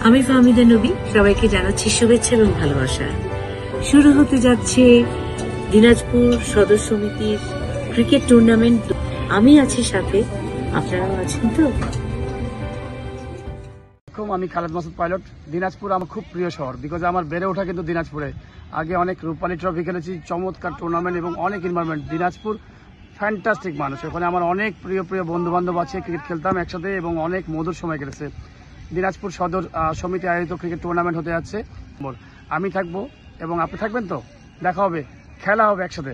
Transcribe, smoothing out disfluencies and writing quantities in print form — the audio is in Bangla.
আমি ফাহমিদা নবী, সবাইকে জানাচ্ছি শুভেচ্ছা এবং ভালোবাসা। শুরু হতে যাচ্ছে দিনাজপুর সদর সমিতির ক্রিকেট টুর্নামেন্ট। আমি আছি সাথে, আপনারাও আছেন তো? আমি খালেদ মাসুদ পাইলট। দিনাজপুর আমার খুব প্রিয় শহর, বিকজ আমার বেড়ে ওঠা কিন্তু দিনাজপুরে। আগে অনেক রূপালী ট্রফি খেলেছি, চমৎকার টুর্নামেন্ট এবং অনেক এনভায়রনমেন্ট। দিনাজপুর ফ্যান্টাস্টিক মানুষ, ওখানে আমার অনেক প্রিয় বন্ধু বান্ধব আছে, ক্রিকেট খেলতাম একসাথে এবং অনেক মধুর সময় কেটেছে। দিনাজপুর সদর সমিতি আয়োজিত ক্রিকেট টুর্নামেন্ট হতে যাচ্ছে। আমি থাকবো এবং আপনি থাকবেন তো? দেখা হবে, খেলা হবে একসাথে।